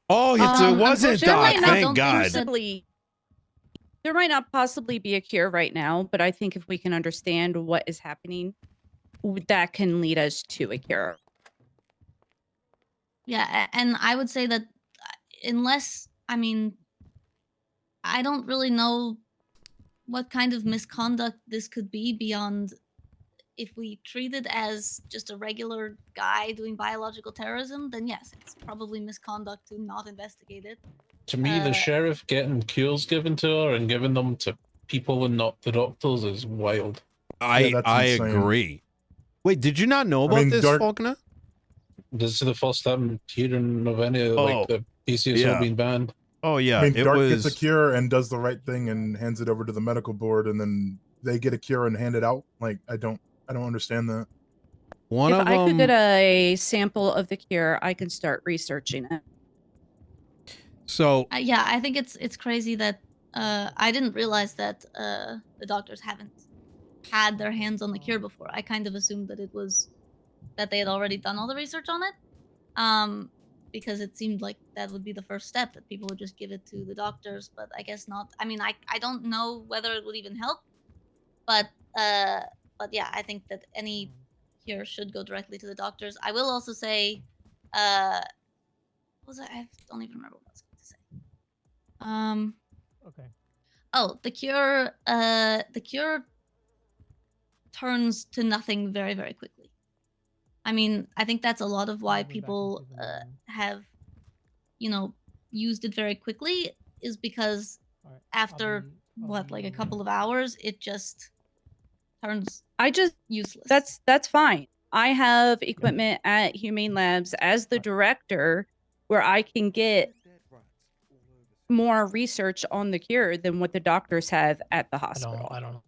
Oh, it wasn't Doc. Thank God. There might not possibly be a cure right now, but I think if we can understand what is happening, that can lead us to a cure. Yeah, and I would say that unless, I mean, I don't really know what kind of misconduct this could be beyond if we treat it as just a regular guy doing biological terrorism, then yes, it's probably misconduct to not investigate it. To me, the sheriff getting cures given to her and giving them to people and not the doctors is wild. I agree. Wait, did you not know about this, Faulkner? This is the first time hearing of any like the PCSO being banned. Oh yeah, I mean, Dark gets a cure and does the right thing and hands it over to the medical board, and then they get a cure and hand it out. Like, I don't understand that. If I could get a sample of the cure, I can start researching it. So yeah, I think it's crazy that I didn't realize that the doctors haven't had their hands on the cure before. I kind of assumed that it was that they had already done all the research on it. Because it seemed like that would be the first step, that people would just give it to the doctors, but I guess not. I mean, I don't know whether it would even help, but yeah, I think that any cure should go directly to the doctors. I will also say, what was it? I don't even remember what I was going to say. Okay. Oh, the cure turns to nothing very, very quickly. I mean, I think that's a lot of why people have, used it very quickly, is because after like a couple of hours, it just turns useless. That's fine. I have equipment at Humane Labs as the director where I can get more research on the cure than what the doctors have at the hospital. I don't know.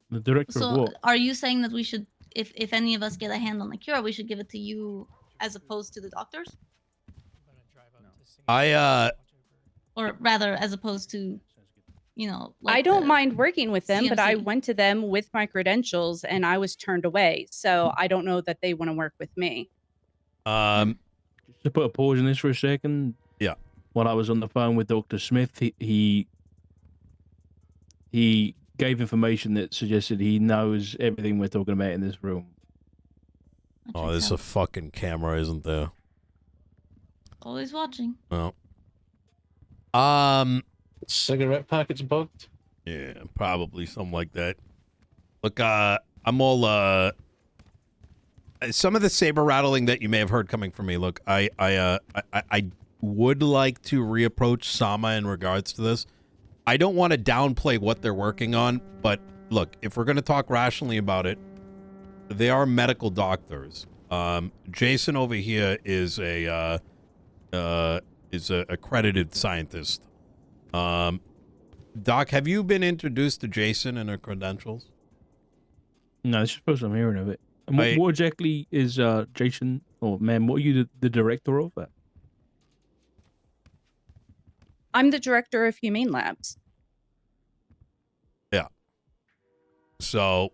The director of So what? are you saying that we should, if any of us get a hand on the cure, we should give it to you as opposed to the doctors? Or rather, as opposed to, like I don't mind working with them, but I went to them with my credentials and I was turned away. So I don't know that they want to work with me. Just to put a pause in this for a second. Yeah. While I was on the phone with Dr. Smith, he gave information that suggested he knows everything we're talking about in this room. Oh, there's a fucking camera, isn't there? Always watching. Well. Cigarette packets bugged? Yeah, probably something like that. Look, I'm all some of the saber rattling that you may have heard coming from me. Look, I would like to reapproach Sama in regards to this. I don't want to downplay what they're working on, but look, if we're going to talk rationally about it, they are medical doctors. Jaycn over here is a accredited scientist. Doc, have you been introduced to Jaycn and her credentials? No, this is the first I'm hearing of it. And what exactly is Jaycn, or ma'am, what are you the director of that? I'm the director of Humane Labs. Yeah. So,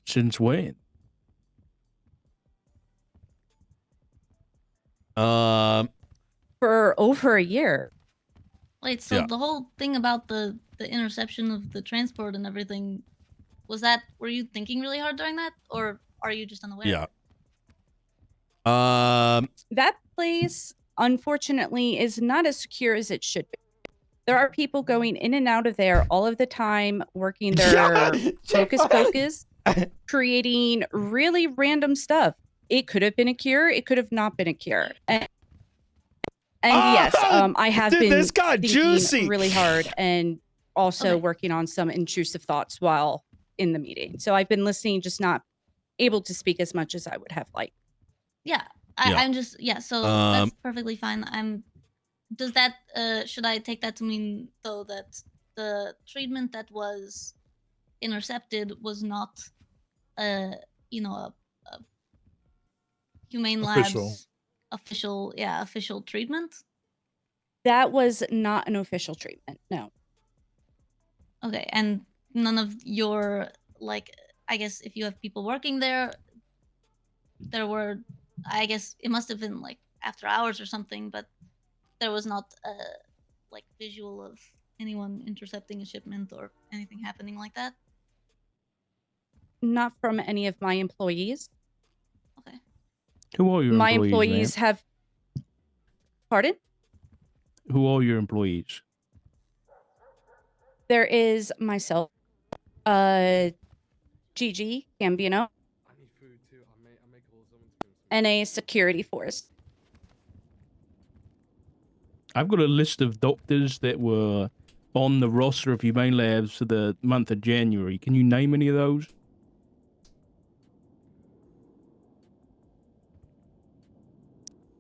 since when? For over a year. Wait, so the whole thing about the interception of the transport and everything, were you thinking really hard during that, or are you just unaware? Yeah. That place, unfortunately, is not as secure as it should be. There are people going in and out of there all of the time, working their focus, creating really random stuff. It could have been a cure. It could have not been a cure. And yes, I have been this got thinking juicy. really hard and also working on some intrusive thoughts while in the meeting. So I've been listening, just not able to speak as much as I would have liked. Yeah, I'm just, so that's perfectly fine. Does that, should I take that to mean, though, that the treatment that was intercepted was not, a Humane Labs official treatment? That was not an official treatment, no. Okay, and none of your, I guess if you have people working there, there were I guess it must have been like after hours or something, but there was not a like visual of anyone intercepting a shipment or anything happening like that. Not from any of my employees. Okay. Who are your My employees, employees have. Pardon? ma'am? Who are your employees? There is myself, Gigi Gambino, and a security force. I've got a list of doctors that were on the roster of Humane Labs for the month of January. Can you name any of those?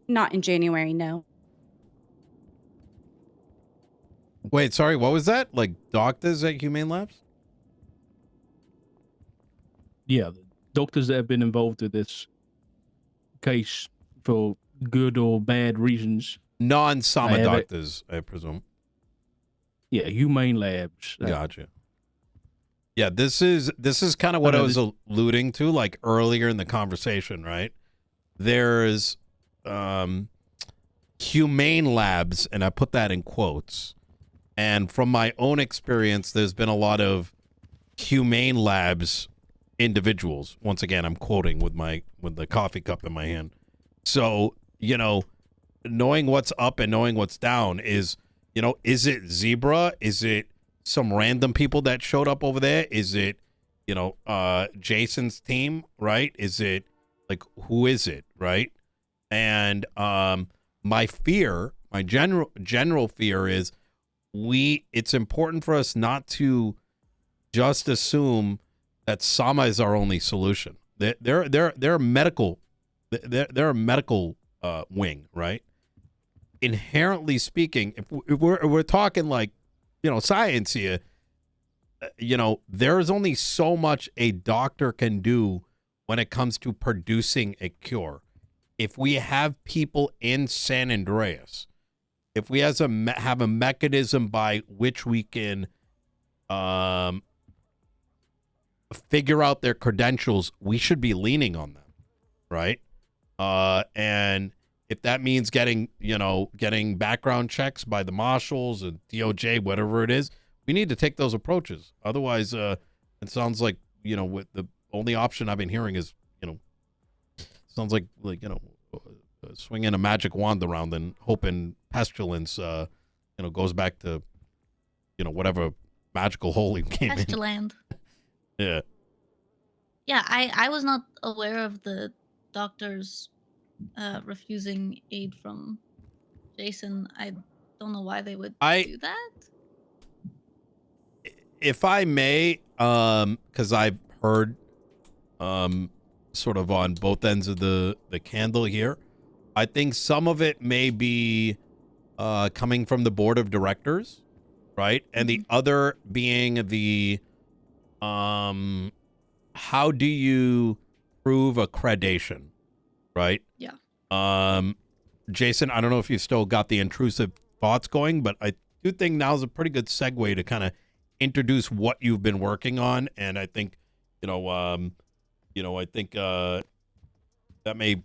Not in January, no. Wait, sorry, what was that? Like doctors at Humane Labs? Yeah, the doctors that have been involved with this case for good or bad reasons. Non-Sama I have it. doctors, I presume. Yeah, Humane Labs. Gotcha. Yeah, this is kind of what I was alluding to, like earlier in the conversation, right? There's Humane Labs, and I put that in quotes. And from my own experience, there's been a lot of Humane Labs individuals. Once again, I'm quoting with the coffee cup in my hand. So, knowing what's up and knowing what's down is, is it Zebra? Is it some random people that showed up over there? Is it, Jaycn's team, right? Is it like, who is it, right? And my fear, my general fear is it's important for us not to just assume that Sama is our only solution. They're a medical, they're a medical wing, right? Inherently speaking, if we're talking like, science here, there's only so much a doctor can do when it comes to producing a cure. If we have people in San Andreas, if we have a mechanism by which we can figure out their credentials, we should be leaning on them, right? And if that means getting background checks by the marshals and DOJ, whatever it is, we need to take those approaches. Otherwise, it sounds like, with the only option I've been hearing is, sounds like swinging a magic wand around and hoping pestilence, goes back to, whatever magical hole he came in. Pestiland. Yeah. Yeah, I was not aware of the doctors refusing aid from Jaycn. I don't know why they would do that. If I may, because I've heard sort of on both ends of the candle here, I think some of it may be coming from the board of directors, right? And the other being the how do you prove accreditation, right? Yeah. Jaycn, I don't know if you've still got the intrusive thoughts going, but I do think now's a pretty good segue to kind of introduce what you've been working on, and I think, I think that may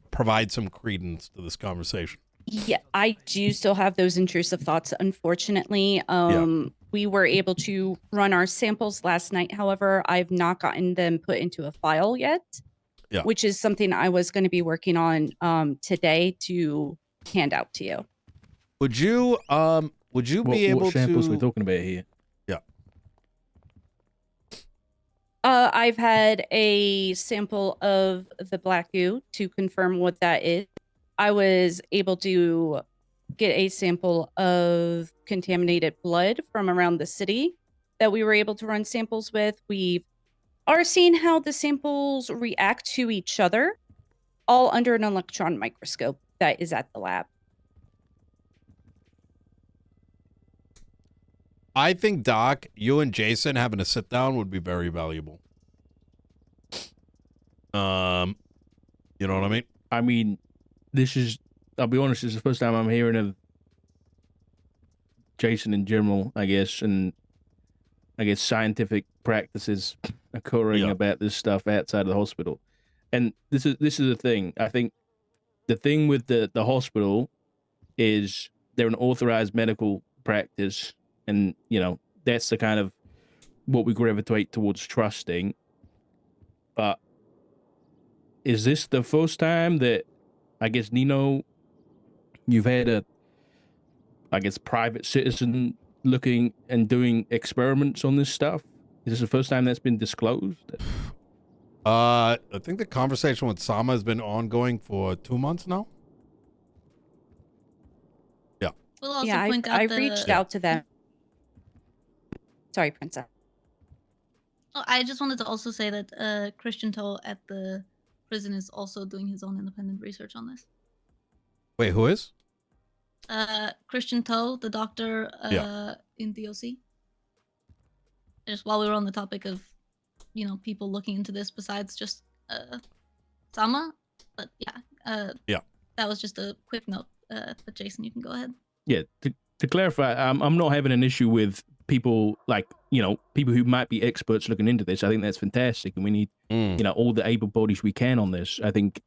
provide some credence to this conversation. Yeah, I do still have those intrusive thoughts, unfortunately. We were able to run our samples last night. However, I've not gotten them put into a file yet, which is something I was going to be working on today to hand out to you. Would you be able what samples to... we're talking about here? Yeah. I've had a sample of the black goo to confirm what that is. I was able to get a sample of contaminated blood from around the city that we were able to run samples with. We are seeing how the samples react to each other, all under an electron microscope that is at the lab. I think, Doc, you and Jaycn having a sit down would be very valuable. You know what I mean? I mean, I'll be honest, this is the first time I'm hearing of Jaycn in general, I guess, and I guess scientific practices occurring about this stuff outside of the hospital. And this is the thing. I think the thing with the hospital is they're an authorized medical practice, and that's the kind of what we gravitate towards trusting. But is this the first time that, I guess, Nino, you've had a, I guess, private citizen looking and doing experiments on this stuff? Is this the first time that's been disclosed? I think the conversation with Sama has been ongoing for 2 months now. Yeah. We'll also Yeah, point I out that, reached out to them. Sorry, Princess. Oh, I just wanted to also say that Christian Toe at the prison is also doing his own independent research on this. Wait, who is? Christian Toe, the doctor in DOC. Just while we were on the topic of, people looking into this besides just Sama, but yeah, that was just a quick note. But Jaycn, you can go ahead. Yeah, to clarify, I'm not having an issue with people people who might be experts looking into this. I think that's fantastic, and we need all the able bodies we can on this. I think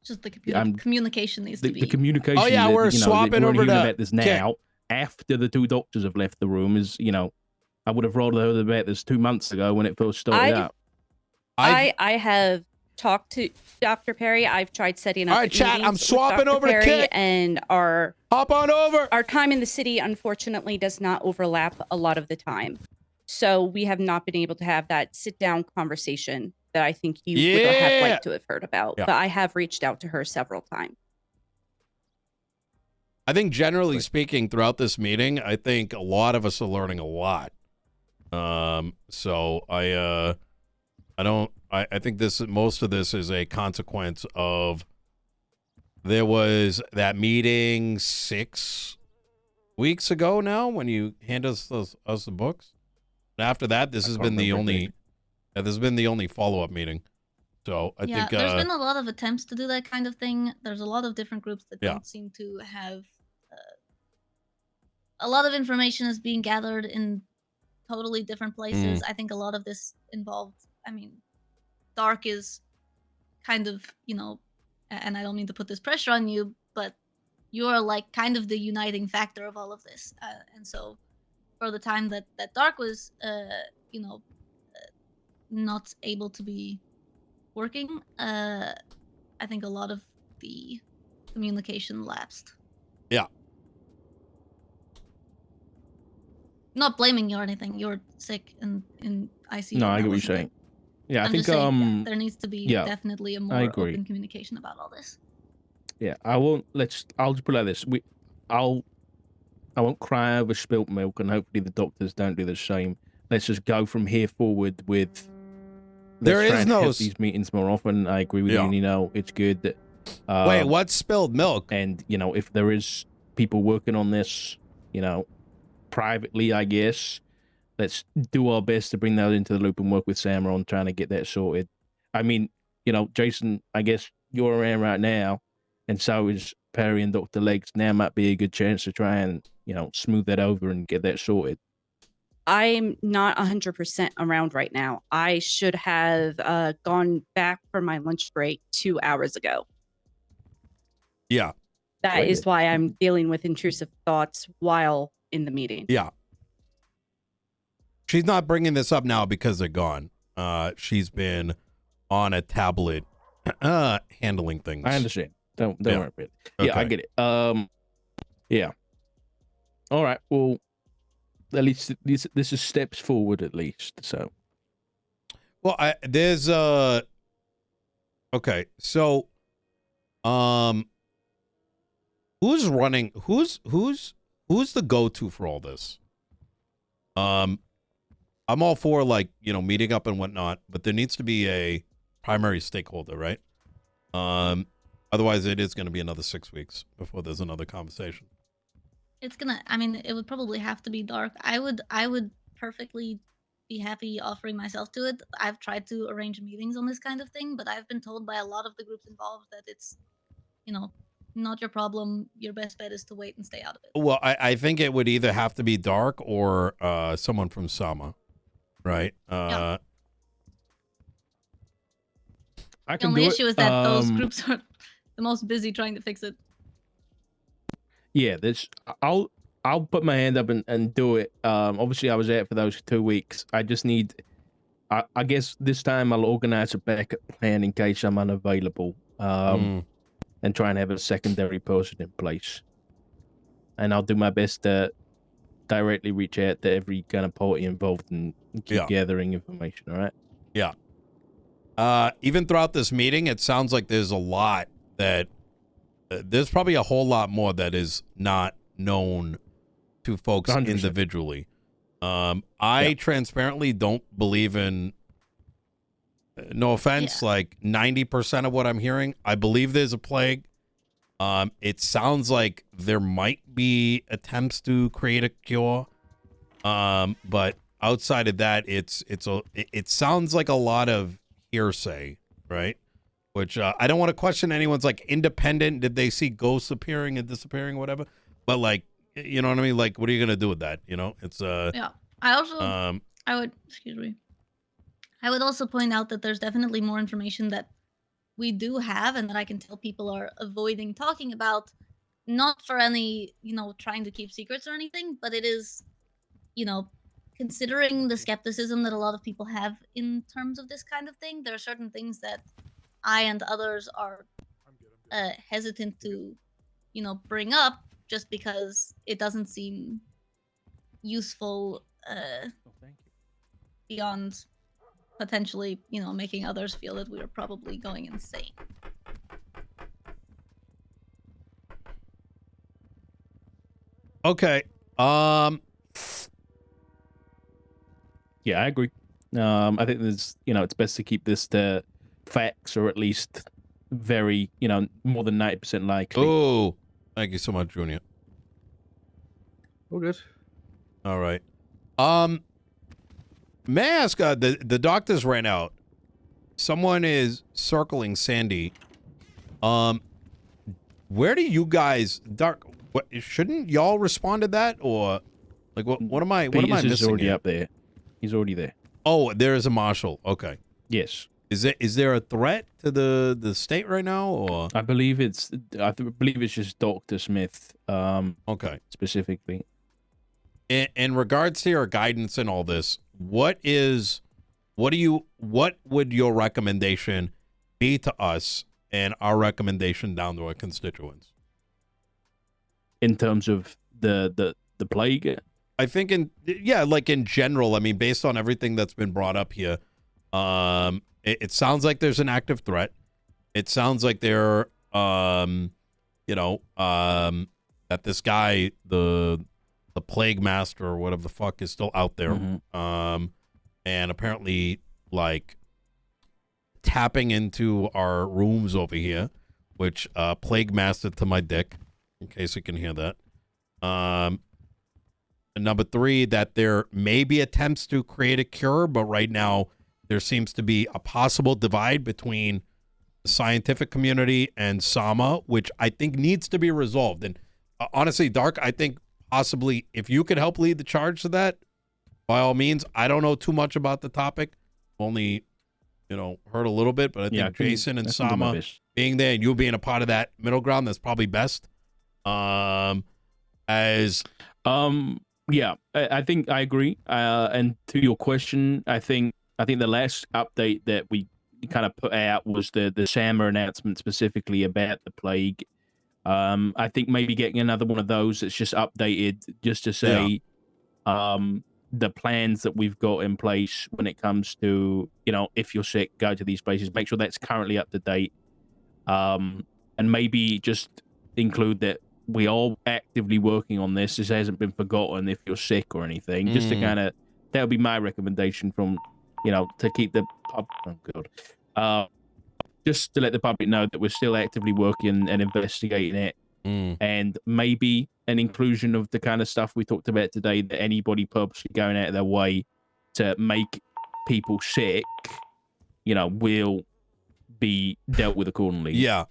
just the communication needs to be the communication. Oh yeah, we're swapping over about this now after the two doctors have left the room. Is I would have rolled heard about this 2 months ago when it first started out. I have talked to Dr. Perry. I've tried setting up. All right, chat. I'm swapping over Perry, to Kit. And hop on over. Our time in the city, unfortunately, does not overlap a lot of the time. So we have not been able to have that sit-down conversation that I think you would have liked to have heard about. Yeah. But I have reached out to her several times. I think generally speaking, throughout this meeting, I think a lot of us are learning a lot. So I think most of this is a consequence of there was that meeting 6 weeks ago now when you hand us the books. And after that, this has been the only follow-up meeting. So I think there's been a lot of attempts to do that kind of thing. There's a lot of different groups that don't seem to have a lot of information is being gathered in totally different places. I think a lot of this involved, Dark is kind of, and I don't mean to put this pressure on you, but you're like kind of the uniting factor of all of this. And so for the time that Dark was, not able to be working, I think a lot of the communication lapsed. Yeah. Not blaming you or anything. You're sick and in ICU. No, I get what you're saying. Yeah, I think saying, there needs to be definitely a more open communication about all this. Yeah, I'll just put it like this. I won't cry over spilt milk, and hopefully the doctors don't do the same. Let's just go from here forward with. There is no these meetings more often. I agree with you. It's good that. Wait, what spilled milk? And if there is people working on this, privately, I guess, let's do our best to bring that into the loop and work with Sam on trying to get that sorted. I mean, Jaycn, I guess you're around right now, and so is Perry and Dr. Legs. Now might be a good chance to try and, smooth that over and get that sorted. I'm not 100% around right now. I should have gone back for my lunch break 2 hours ago. Yeah. That is why I'm dealing with intrusive thoughts while in the meeting. Yeah. She's not bringing this up now because they're gone. She's been on a tablet handling things. I understand. Don't worry about it. Yeah, Okay. I get it. Yeah. All right. Well, at least this is steps forward, at least. So. Well, there's okay. So, who's running? Who's the go-to for all this? I'm all for meeting up and whatnot, but there needs to be a primary stakeholder, right? Otherwise, it is going to be another 6 weeks before there's another conversation. It's gonna. I mean, it would probably have to be Dark. I would perfectly be happy offering myself to it. I've tried to arrange meetings on this kind of thing, but I've been told by a lot of the groups involved that it's, not your problem. Your best bet is to wait and stay out of it. Well, I think it would either have to be Dark or someone from Sama, right? I The can only do issue it. is that those groups are the most busy trying to fix it. Yeah, this I'll put my hand up and do it. Obviously I was out for those 2 weeks. I just need I guess this time I'll organize a backup plan in case I'm unavailable. And try and have a secondary person in place. And I'll do my best to directly reach out to every kind of party involved and keep gathering information, all right? Yeah. Even throughout this meeting, it sounds like there's a lot that there's probably a whole lot more that is not known to folks 100%. individually. I transparently don't believe in, no offense, like 90% of what I'm hearing. I believe there's a plague. It sounds like there might be attempts to create a cure. But outside of that, it sounds like a lot of hearsay, right? Which I don't want to question anyone's like independent. Did they see ghosts appearing and disappearing, whatever? But like, you know what I mean? Like, what are you gonna do with that? You know, it's Yeah. I also I would also point out that there's definitely more information that we do have and that I can tell people are avoiding talking about, not for any, trying to keep secrets or anything, but it is, considering the skepticism that a lot of people have in terms of this kind of thing, there are certain things that I and others are hesitant to, bring up just because it doesn't seem useful beyond potentially, making others feel that we are probably going insane. okay. Yeah, I agree. I think there's, it's best to keep this to facts, or at least very, more than 90% likely. Oh, thank you so much, Junior. Oh, good. All right. May I ask, the doctors ran out. Someone is circling Sandy. Where do you guys, Dark, what, shouldn't y'all respond to that? Or like, what am I missing? Is already here? up there. He's already there. Oh, there is a marshal. Okay. Yes. Is there a threat to the state right now, or? I believe it's just Dr. Smith. Okay. Specifically. In regards to your guidance and all this, what would your recommendation be to us and our recommendation down to our constituents? In terms of the plague? I think like in general, I mean, based on everything that's been brought up here, it sounds like there's an active threat. It sounds like they're, that this guy, the plague master or whatever the fuck is still out there. Mm-hmm. And apparently like tapping into our rooms over here, which plague master to my dick, in case you can hear that. And number 3, that there may be attempts to create a cure, but right now there seems to be a possible divide between the scientific community and Sama, which I think needs to be resolved. And honestly, Dark, I think possibly if you could help lead the charge to that, by all means. I don't know too much about the topic. Only, heard a little bit, but I think Jaycn and Sama being there and you being a part of that middle ground, that's probably best. Yeah, I think I agree. And to your question, I think the last update that we kind of put out was the Sama announcement specifically about the plague. I think maybe getting another one of those that's just updated just to say the plans that we've got in place when it comes to, if you're sick, go to these places, make sure that's currently up to date. And maybe just include that we are actively working on this. This hasn't been forgotten if you're sick or anything. Just to kind of, that would be my recommendation from, to keep the just to let the public know that we're still actively working and investigating it. And maybe an inclusion of the kind of stuff we talked about today, that anybody purposely going out of their way to make people sick, will be dealt with accordingly. Yeah.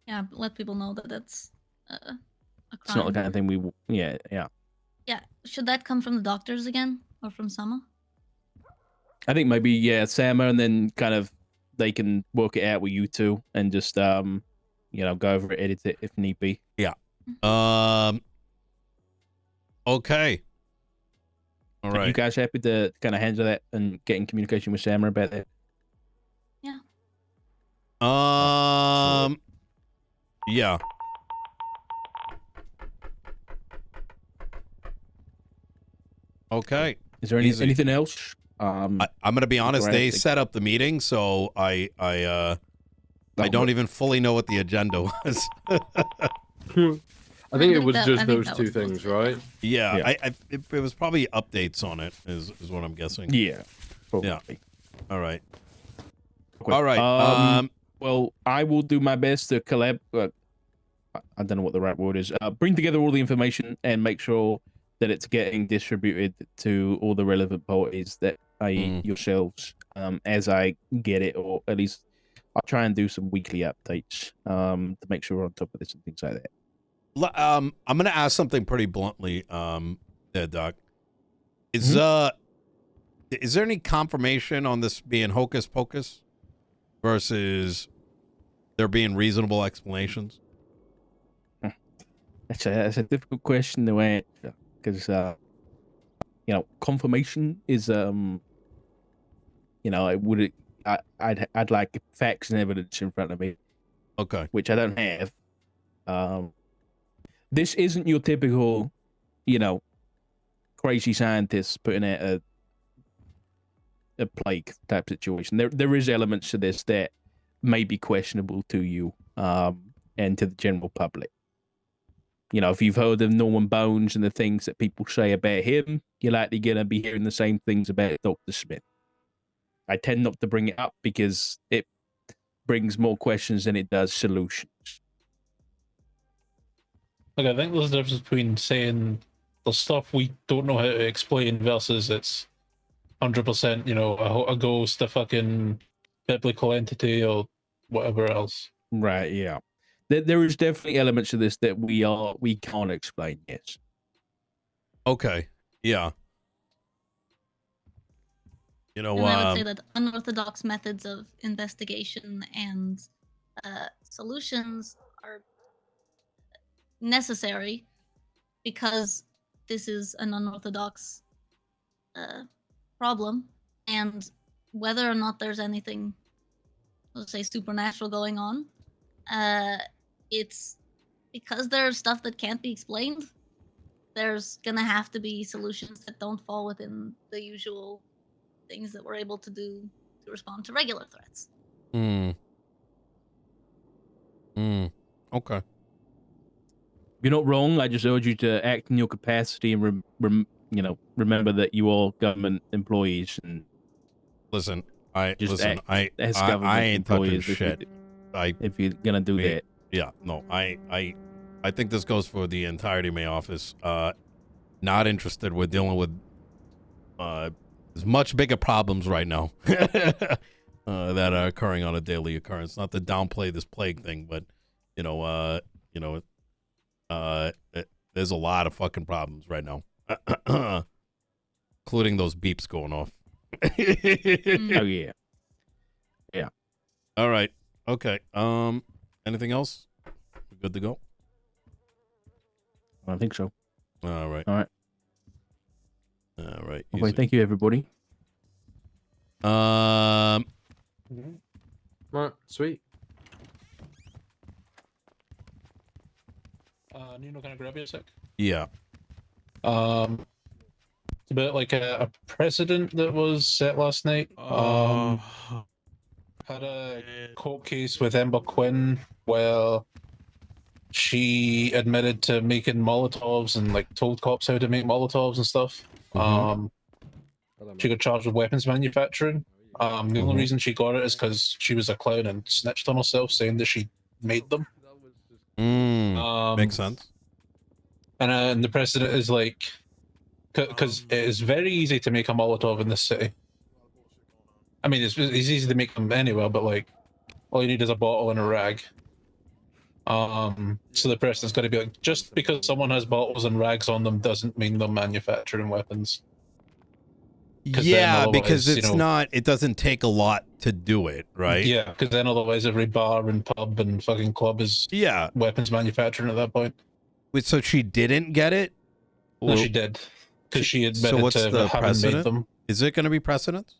Yeah, let people know that that's a crime. It's not the kind of thing we... Yeah. Yeah, should that come from the doctors again? Or from Sama? I think maybe, Sama, and then kind of they can work it out with you two and just go over it, edit it if need be. Okay. All Are you right. guys happy to kind of handle that and get in communication with Samara about that? Yeah. Yeah. Okay. Is there Easy. anything else? I'm gonna be honest. They set up the meeting, so I don't even fully know what the agenda was. I think it was that- I just think those that two was things, mostly right? Yeah, it was probably updates on it, is what I'm guessing. Yeah. Probably. Yeah. All right. Okay. All right. Well, I will do my best to collab. I don't know what the right word is. Bring together all the information and make sure that it's getting distributed to all the relevant parties, that i.e. yourselves, as I get it, or at least I'll try and do some weekly updates to make sure we're on top of this and things like that. I'm gonna ask something pretty bluntly, there, Doc. Is there any confirmation on this being hocus pocus versus there being reasonable explanations? That's a difficult question to answer because confirmation is I'd like facts and evidence in front of me. Okay. Which I don't have. This isn't your typical, crazy scientist putting out a plague type situation. There is elements to this that may be questionable to you and to the general public. If you've heard of Norman Bones and the things that people say about him, you're likely going to be hearing the same things about Dr. Smith. I tend not to bring it up because it brings more questions than it does solutions. Like, I think there's a difference between saying the stuff we don't know how to explain versus it's 100%, a ghost, a fucking biblical entity, or whatever else. Right, yeah. There is definitely elements of this that we can't explain, yes. Okay, yeah. And I would say that unorthodox methods of investigation and solutions are necessary because this is an unorthodox problem, and whether or not there's anything, let's say, supernatural going on, it's because there's stuff that can't be explained. There's gonna have to be solutions that don't fall within the usual things that we're able to do to respond to regular threats. Okay. You're not wrong. I just urge you to act in your capacity and remember that you are government employees and listen. I government ain't touching employees shit. If you're gonna do that. Yeah, no, I think this goes for the entirety of my office. Not interested with dealing with there's much bigger problems right now that are occurring on a daily occurrence. Not to downplay this plague thing, but there's a lot of fucking problems right now, including those beeps going off. Oh yeah. Yeah. All right. Okay. Anything else? We're good to go? I think so. All right. All right. All right. Okay, thank you, everybody. Right, sweet. Nino, can I grab you a sec? Yeah. It's about like a precedent that was set last night. Had a court case with Ember Quinn where she admitted to making Molotovs and like told cops how to make Molotovs and stuff. She got charged with weapons manufacturing. The only reason she got it is because she was a clown and snitched on herself, saying that she made them. Makes sense. And the precedent is like, because it is very easy to make a Molotov in this city. I mean, it's easy to make them anywhere, but like, all you need is a bottle and a rag. So the precedent's got to be like, just because someone has bottles and rags on them doesn't mean they're manufacturing weapons. Yeah, because otherwise, it's not. It doesn't take a lot to do it, right? Yeah, because then otherwise every bar and pub and fucking club is Yeah. weapons manufacturing at that point. Wait, so she didn't get it? No, Or- she did, because she so admitted what's to the having made precedent? them. Is it going to be precedent?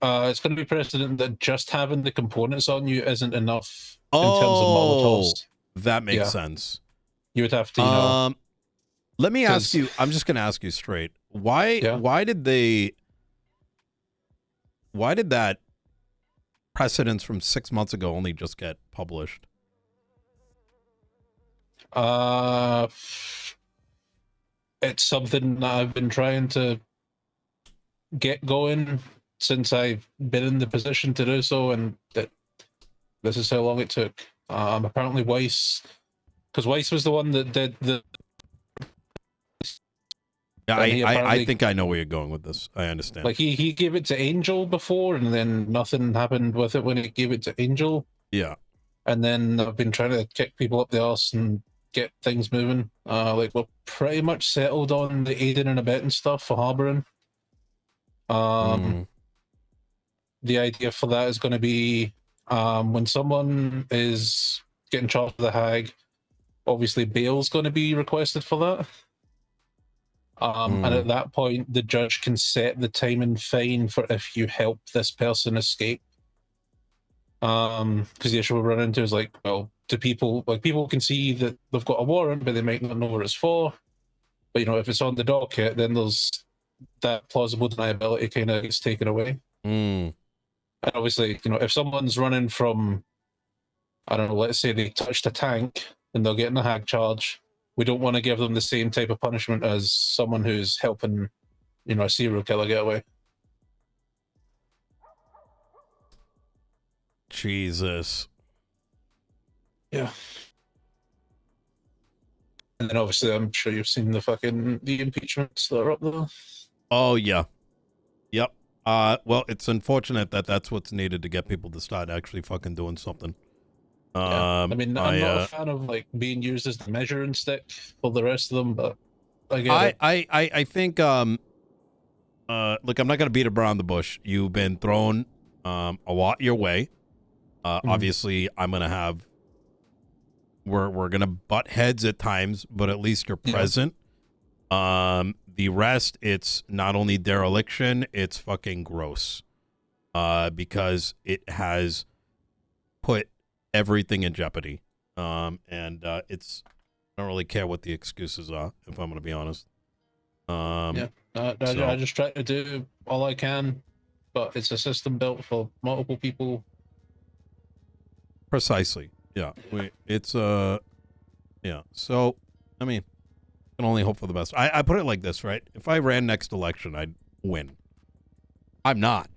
It's going to be precedent that just having the components on you isn't enough in terms of Oh, Molotovs. that makes Yeah. sense. You would have to, you know, Let me ask 'cause- you. I'm just going to ask you straight. Why? Yeah. Why did that precedence from 6 months ago only just get published? It's something that I've been trying to get going since I've been in the position to do so, and that this is how long it took. Apparently Weiss, because Weiss was the one that did the. Yeah, And he I apparently- think I know where you're going with this. I understand. Like he gave it to Angel before, and then nothing happened with it when he gave it to Angel. Yeah. And then I've been trying to kick people up the arse and get things moving. Like we're pretty much settled on the aiding and abetting stuff for harboring. Mm. The idea for that is going to be when someone is getting charged with a hag, obviously bail's going to be requested for that. And at that point, the judge can set the time and fine for if you help this person escape. Because the issue we run into is like, well, do people can see that they've got a warrant, but they might not know what it's for. But you know, if it's on the docket, then there's that plausible deniability kind of gets taken away. Mm. And obviously, you know, if someone's running from, I don't know, let's say they touched a tank and they're getting a hag charge, we don't want to give them the same type of punishment as someone who's helping, you know, a serial killer get away. Jesus. Yeah. And then obviously, I'm sure you've seen the impeachments that are up there. Oh yeah. Yep. Well, it's unfortunate that that's what's needed to get people to start actually fucking doing something. Yeah. I mean, I'm not a fan of like being used as the measuring stick for the rest of them, but I get it. I think look, I'm not gonna beat around the bush. You've been thrown a lot your way. Obviously I'm gonna have we're gonna butt heads at times, but at least you're present. The rest, it's not only dereliction, it's fucking gross. Because it has put everything in jeopardy. And it's I don't really care what the excuses are, if I'm gonna be honest. I just try to do all I can, but it's a system built for multiple people. Precisely. Yeah. It's yeah. So I mean, I can only hope for the best. I put it like this, right? If I ran next election, I'd win. I'm not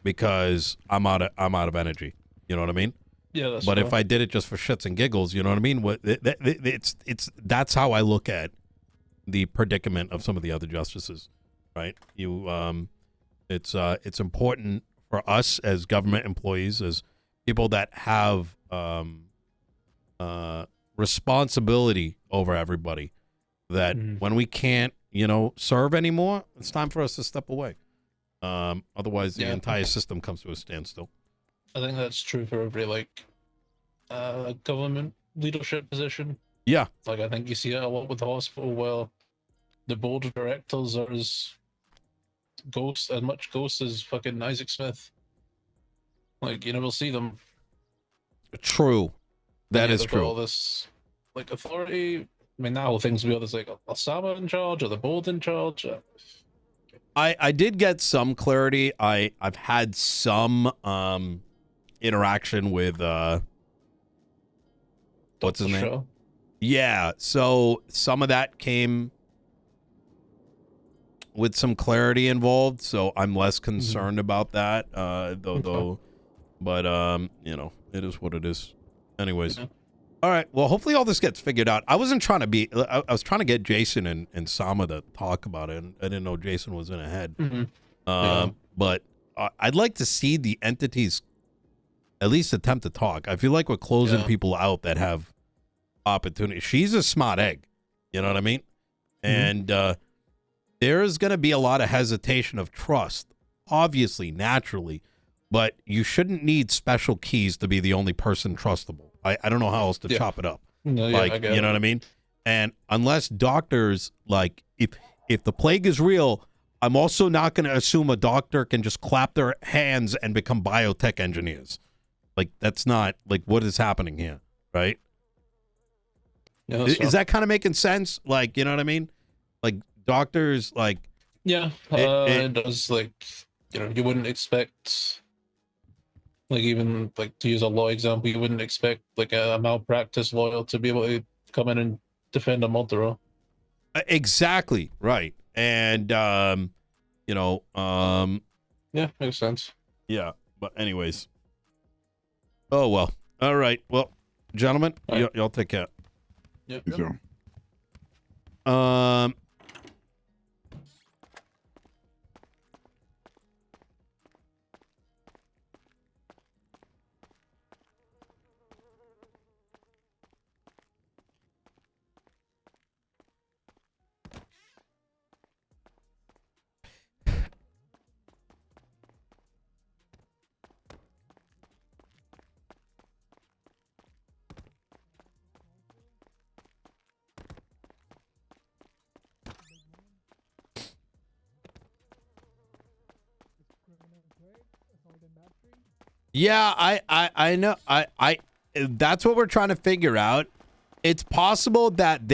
because I'm out of energy. You know what I mean? Yeah, that's But fair. if I did it just for shits and giggles, you know what I mean? It's that's how I look at the predicament of some of the other justices, right? It's important for us as government employees, as people that have responsibility over everybody, that when we can't, serve anymore, it's time for us to step away. Otherwise, the entire system comes to a standstill. I think that's true for every government leadership position. Yeah. Like I think you see it a lot with the hospital where the board of directors are as much ghosts as fucking Isaac Smith. Like you never see them. True. That is they've got true. all this like authority. I mean, now things will be there's like Osama in charge or the board in charge. I did get some clarity. I've had some interaction with what's his name? Show. Yeah, so some of that came with some clarity involved, so I'm less concerned about that. Though, but it is what it is. Anyways, all right. Well, hopefully all this gets figured out. I wasn't trying to be. I was trying to get Jaycn and Sama to talk about it, and I didn't know Jaycn was in ahead. But I'd like to see the entities at least attempt to talk. I feel like we're closing people out that have opportunity. She's a smart egg, you know what I mean? And there's going to be a lot of hesitation of trust, obviously, naturally, but you shouldn't need special keys to be the only person trustable. I don't know how else to chop it up. No, yeah, I Like, get you know it. what I mean? And unless doctors, like, if the plague is real, I'm also not going to assume a doctor can just clap their hands and become biotech engineers. Like, that's not, like, what is happening here, right? Yeah, that's Is that kind of making sense? Like, you know what I mean? Like, doctors, like, yeah, it does. Like, you know, you wouldn't expect, like, even like to use a law example, you wouldn't expect like a malpractice lawyer to be able to come in and defend a murderer. exactly, right. And, you know, Yeah, makes sense. yeah, but anyways. Oh, well. All right. Well, gentlemen, All right. y'all take care. Yep. So, Yeah, I know. I that's what we're trying to figure out. It's possible that